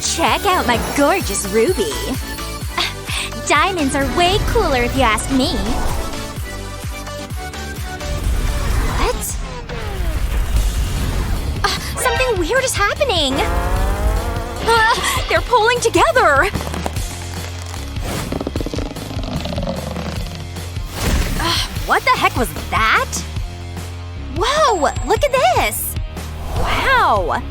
Check out my gorgeous ruby. Diamonds are way cooler if you ask me. What? Something weird is happening. They're pulling together. What the heck was that? Whoa! Look at this! Wow!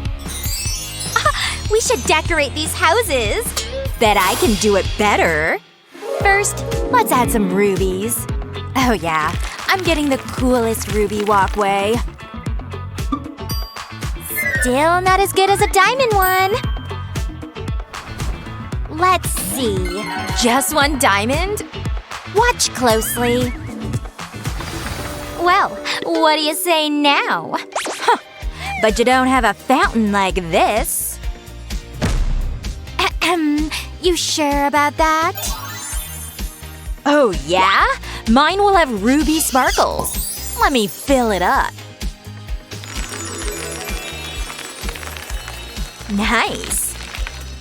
We should decorate these houses. Bet I can do it better. First, let's add some rubies. Oh yeah, I'm getting the coolest ruby walkway. Still not as good as a diamond one. Let's see. Just one diamond? Watch closely. Well, what do you say now? Huh. But you don't have a fountain like this. You sure about that? Oh yeah? Mine will have ruby sparkles. Let me fill it up. Nice.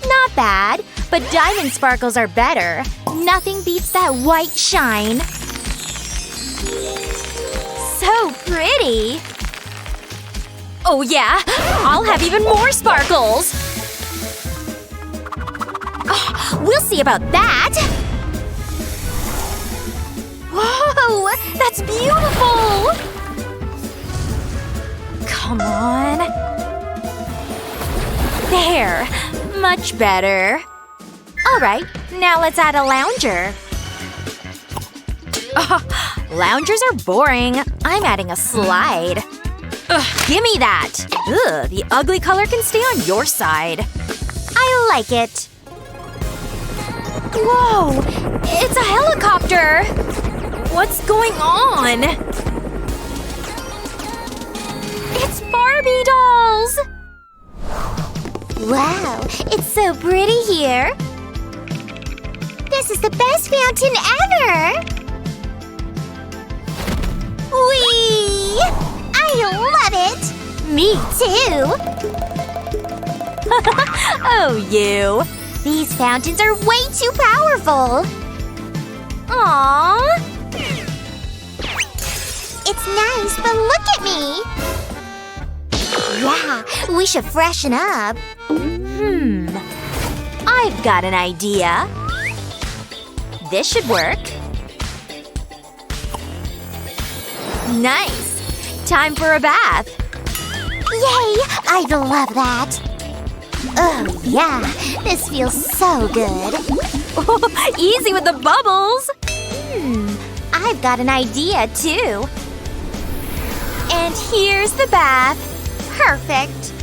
Not bad, but diamond sparkles are better. Nothing beats that white shine. So pretty! Oh yeah? I'll have even more sparkles! Oh, we'll see about that! Whoa! That's beautiful! Come on… There! Much better. Alright, now let's add a lounger. Loungers are boring. I'm adding a slide. Ugh, gimme that! Ugh, the ugly color can stay on your side. I like it. Whoa! It's a helicopter! What's going on? It's Barbie dolls! Wow, it's so pretty here. This is the best fountain ever! Whee! I love it! Me too! Oh, you. These fountains are way too powerful! Aww! It's nice, but look at me! Yeah, we should freshen up. I've got an idea. This should work. Nice! Time for a bath. Yay! I love that. Oh, yeah. This feels so good. Easy with the bubbles! I've got an idea, too. And here's the bath. Perfect.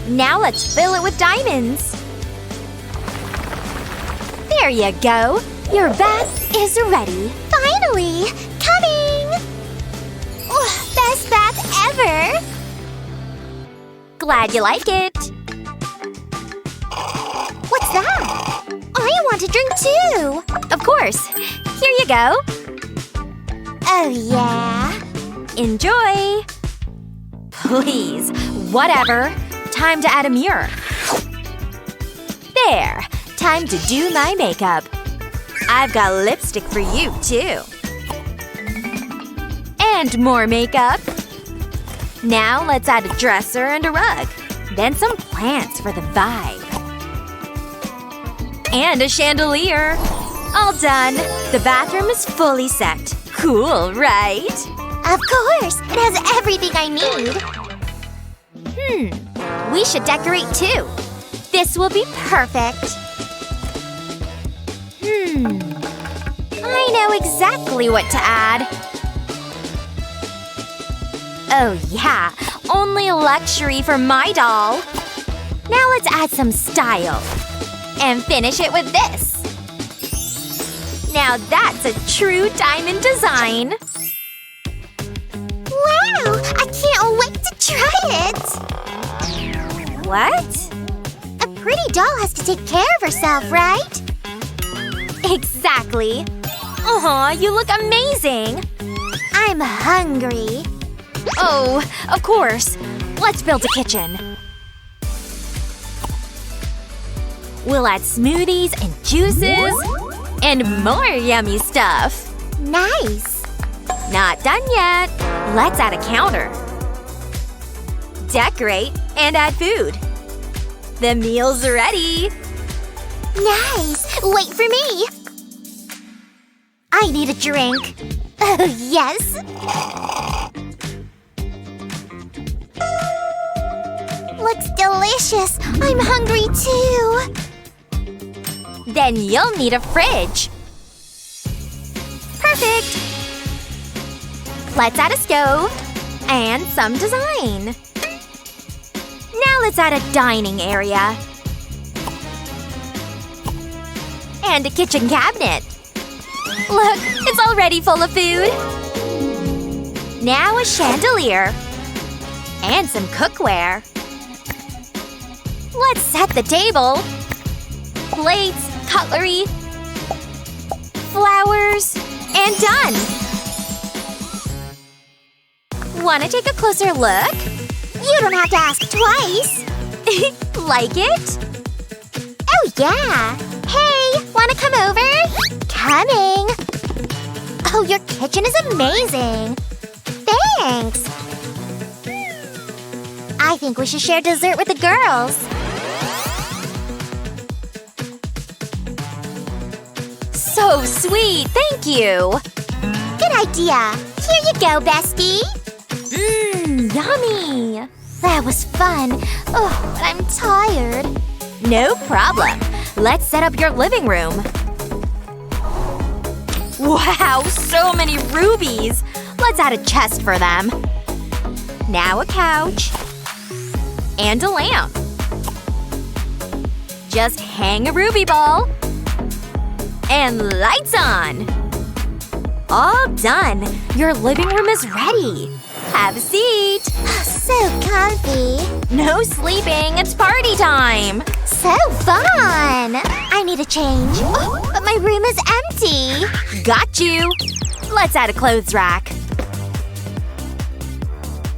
Now let's fill it with diamonds. There you go. Your bath is ready. Finally! Coming! Best bath ever! Glad you like it. What's that? I want to drink too! Of course. Here you go. Oh yeah? Enjoy! Please. Whatever. Time to add a mirror. There. Time to do my makeup. I've got lipstick for you, too. And more makeup. Now let's add a dresser and a rug. Then some plants for the vibe. And a chandelier. All done. The bathroom is fully set. Cool, right? Of course! It has everything I need. We should decorate too. This will be perfect. I know exactly what to add. Oh yeah, only luxury for my doll. Now let's add some style. And finish it with this. Now that's a true diamond design. Wow! I can't wait to try it! What? A pretty doll has to take care of herself, right? Exactly. Aw, you look amazing! I'm hungry. Oh, of course. Let's build a kitchen. We'll add smoothies and juices and more yummy stuff. Nice! Not done yet. Let's add a counter. Decorate and add food. The meal's ready! Nice! Wait for me! I need a drink. Oh, yes! Looks delicious! I'm hungry too! Then you'll need a fridge. Perfect! Let's add a stove. And some design. Now let's add a dining area. And a kitchen cabinet. Look, it's already full of food. Now a chandelier. And some cookware. Let's set the table. Plates, cutlery, flowers, and done! Wanna take a closer look? You don't have to ask twice! Like it? Oh yeah! Hey! Wanna come over? Coming! Oh, your kitchen is amazing! Thanks! I think we should share dessert with the girls. So sweet! Thank you! Good idea! Here you go, bestie! Mmm, yummy! That was fun. Oh, but I'm tired. No problem. Let's set up your living room. Wow, so many rubies! Let's add a chest for them. Now a couch. And a lamp. Just hang a ruby ball. And lights on! All done! Your living room is ready! Have a seat! So comfy! No sleeping! It's party time! So fun! I need a change. Oh, but my room is empty! Got you! Let's add a clothes rack.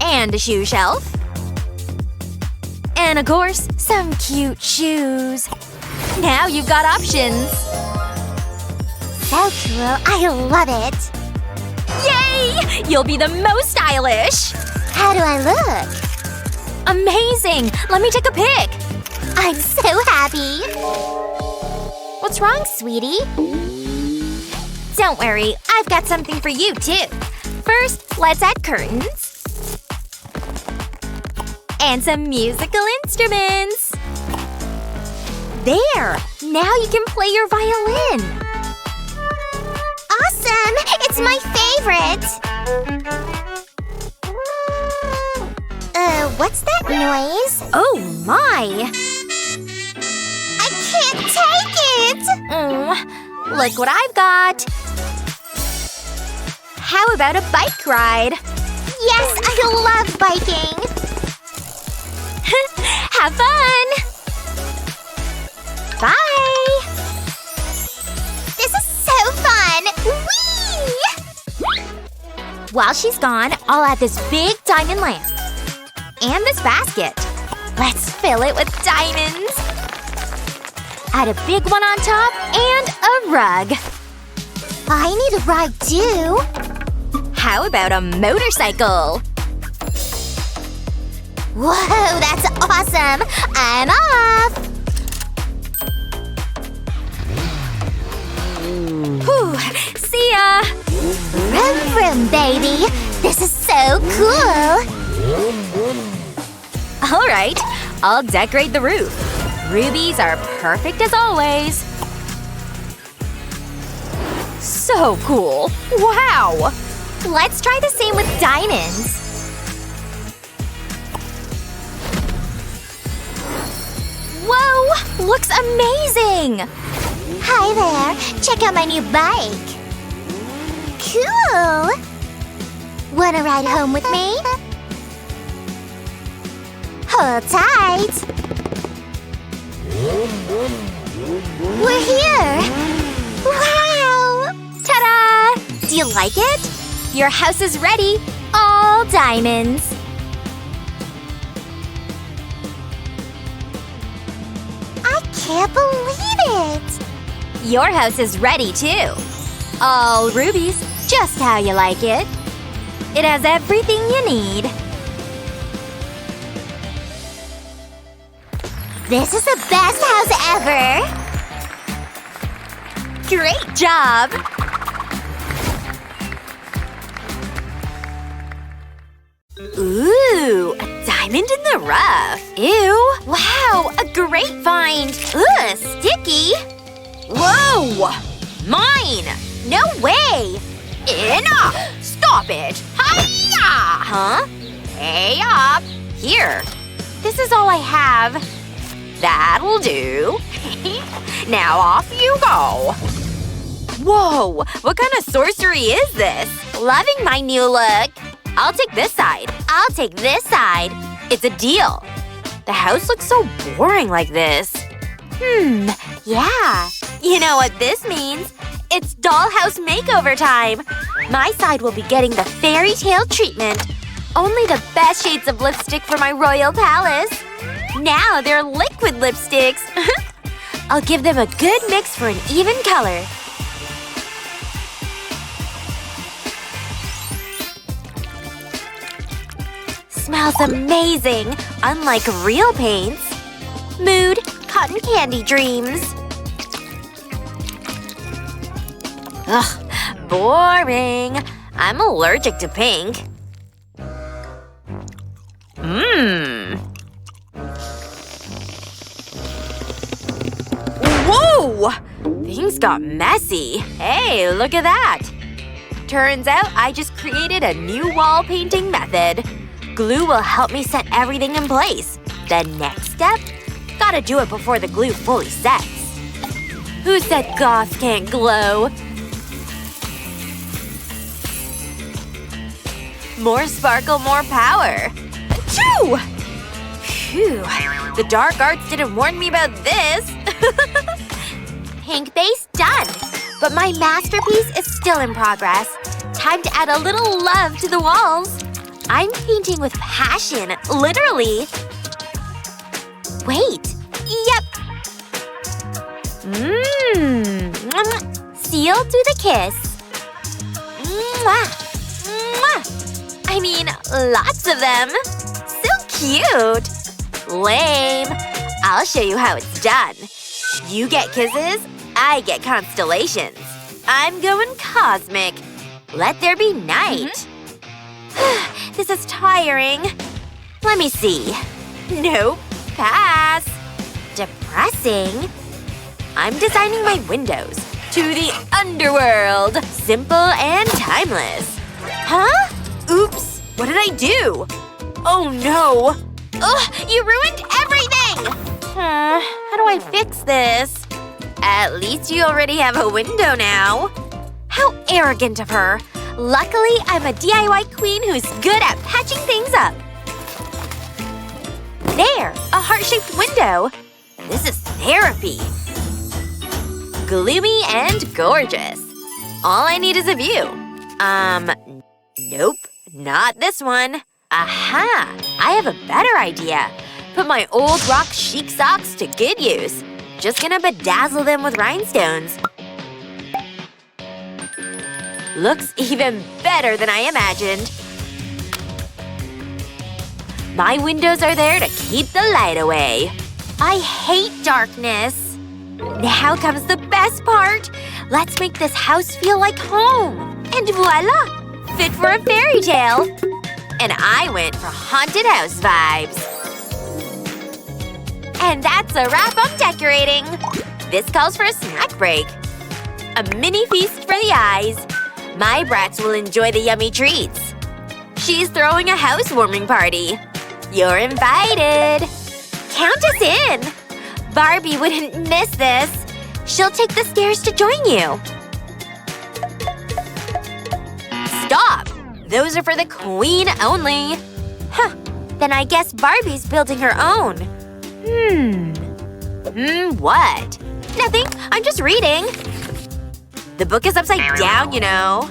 And a shoe shelf. And of course, some cute shoes. Now you've got options! So cool. I love it. Yay! You'll be the most stylish! How do I look? Amazing! Let me take a pic! I'm so happy! What's wrong, sweetie? Don't worry. I've got something for you, too. First, let's add curtains. And some musical instruments. There! Now you can play your violin! Awesome! It's my favorite! What's that noise? Oh my! I can't take it! Look what I've got! How about a bike ride? Yes, I love biking! Have fun! Bye! This is so fun! Whee! While she's gone, I'll add this big diamond lamp. And this basket. Let's fill it with diamonds. Add a big one on top and a rug. I need a ride too. How about a motorcycle? Whoa, that's awesome! I'm off! Whew, see ya! Vroom vroom, baby! This is so cool! Alright, I'll decorate the roof. Rubies are perfect as always. So cool! Wow! Let's try the same with diamonds. Whoa! Looks amazing! Hi there! Check out my new bike! Cool! Wanna ride home with me? Hold tight! We're here! Wow! Ta-da! Do you like it? Your house is ready! All diamonds! I can't believe it! Your house is ready, too. All rubies, just how you like it. It has everything you need. This is the best house ever! Great job! Ooh, a diamond in the rough. Ew. Wow, a great find. Ugh, sticky. Whoa! Mine! No way! Enough! Stop it! Hi-ya! Huh? Hey up! Here. This is all I have. That'll do. Now off you go. Whoa! What kind of sorcery is this? Loving my new look. I'll take this side. I'll take this side. It's a deal. The house looks so boring like this. Yeah. You know what this means? It's Dollhouse makeover time! My side will be getting the fairy tale treatment. Only the best shades of lipstick for my royal palace. Now they're liquid lipsticks. I'll give them a good mix for an even color. Smells amazing, unlike real paints. Mood, cotton candy dreams. Ugh, boring. I'm allergic to pink. Whoa! Things got messy. Hey, look at that. Turns out I just created a new wall painting method. Glue will help me set everything in place. The next step? Gotta do it before the glue fully sets. Who said Goth can't glow? More sparkle, more power. Achoo! Phew. The dark arts didn't warn me about this. Pink base done. But my masterpiece is still in progress. Time to add a little love to the walls. I'm painting with passion, literally. Wait. Yep. Sealed to the kiss. Mwah. Mwah. I mean, lots of them. So cute. Lame. I'll show you how it's done. You get kisses, I get constellations. I'm going cosmic. Let there be night. This is tiring. Let me see. Nope. Pass. Depressing. I'm designing my windows. To the underworld. Simple and timeless. Huh? Oops. What did I do? Oh no. Ugh, you ruined everything! How do I fix this? At least you already have a window now. How arrogant of her. Luckily, I'm a DIY queen who's good at patching things up. There! A heart-shaped window. This is therapy. Gloomy and gorgeous. All I need is a view. Nope. Not this one. Aha! I have a better idea. Put my old rock chic socks to good use. Just gonna bedazzle them with rhinestones. Looks even better than I imagined. My windows are there to keep the light away. I hate darkness. Now comes the best part. Let's make this house feel like home. And voila! Fit for a fairy tale. And I went for haunted house vibes. And that's a wrap on decorating. This calls for a snack break. A mini feast for the eyes. My brats will enjoy the yummy treats. She's throwing a housewarming party. You're invited. Count us in. Barbie wouldn't miss this. She'll take the stairs to join you. Stop! Those are for the queen only. Huh. Then I guess Barbie's building her own. What? Nothing. I'm just reading. The book is upside down, you know.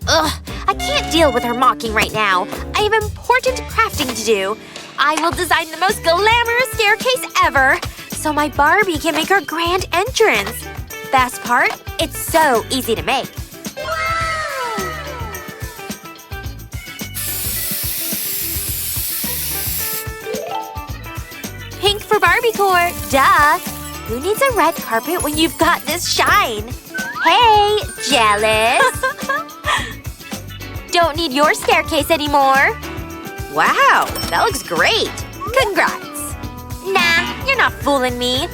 Ugh. I can't deal with her mocking right now. I have important crafting to do. I will design the most glamorous staircase ever. cover so my Barbie can make her grand entrance. Best part? It's so easy to make. Pink for Barbie core, duh! Who needs a red carpet when you've got this shine? Hey, jealous? Don't need your staircase anymore. Wow, that looks great. Congrats. Nah, you're not fooling me.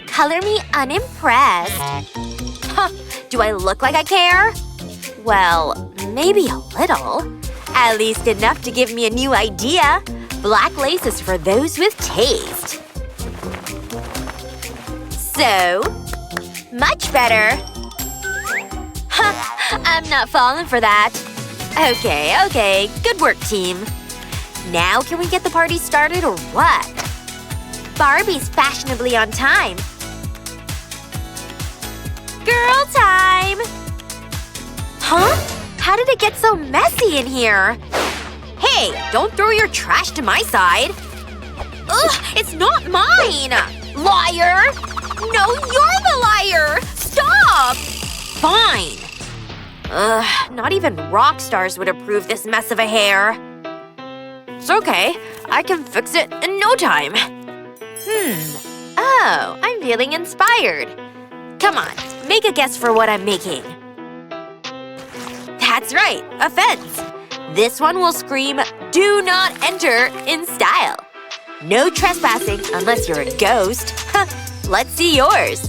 Color me unimpressed. Huh, do I look like I care? Well, maybe a little. At least enough to give me a new idea. Black lace is for those with taste. So, much better. Huh, I'm not falling for that. Okay, good work, team. Now can we get the party started or what? Barbie's fashionably on time. Girl time! Huh? How did it get so messy in here? Hey, don't throw your trash to my side. Ugh, it's not mine! Liar! No, you're the liar! Stop! Fine. Ugh, not even rock stars would approve this mess of a hair. It's okay. I can fix it in no time. Oh, I'm feeling inspired. Come on, make a guess for what I'm making. That's right, a fence. This one will scream, "Do not enter" in style. No trespassing unless you're a ghost. Let's see yours.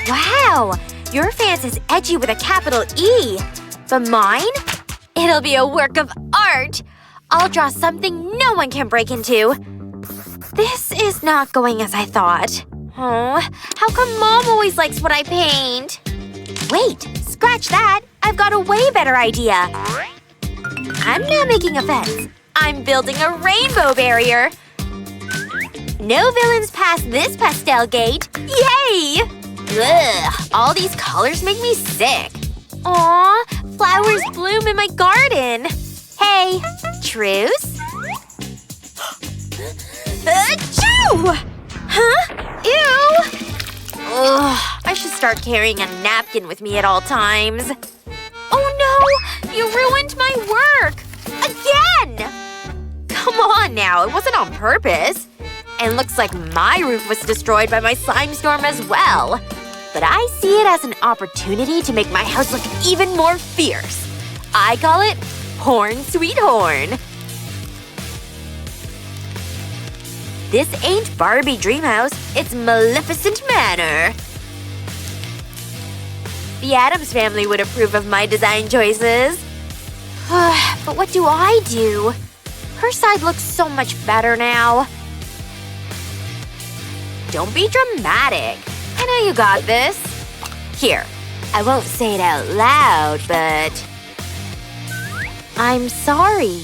Wow, your fence is edgy with a capital E. But mine? It'll be a work of art. I'll draw something no one can break into. This is not going as I thought. Oh, how come Mom always likes what I paint? Wait, scratch that. I've got a way better idea. I'm not making a fence. I'm building a rainbow barrier. No villains pass this pastel gate. Yay! Ugh, all these colors make me sick. Aw, flowers bloom in my garden. Hey, truce? Achoo! Huh? Ew! Ugh, I should start carrying a napkin with me at all times. Oh no! You ruined my work! Again! Come on now, it wasn't on purpose. And looks like my roof was destroyed by my slime storm as well. But I see it as an opportunity to make my house look even more fierce. I call it Horn Sweet Horn. This ain't Barbie Dreamhouse, it's Maleficent Manor. The Addams family would approve of my design choices. But what do I do? Her side looks so much better now. Don't be dramatic. I know you got this. Here, I won't say it out loud, but… I'm sorry.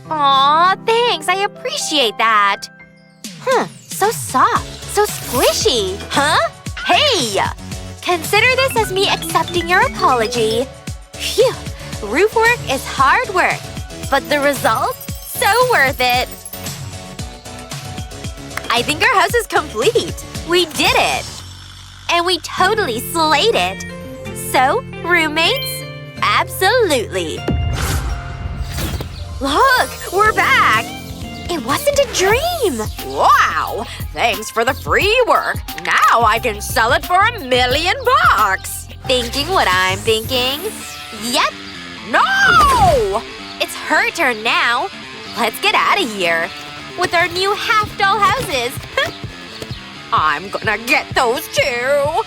Aw, thanks, I appreciate that. So soft, so squishy. Huh? Hey! Consider this as me accepting your apology. Phew, roof work is hard work. But the result? So worth it. I think our house is complete. We did it. And we totally slayed it. So, roommates? Absolutely. Look! We're back! It wasn't a dream! Wow! Thanks for the free work. Now I can sell it for $1 million! Thinking what I'm thinking? Yep! No! It's her turn now. Let's get out of here. With our new half-doll houses. I'm gonna get those too!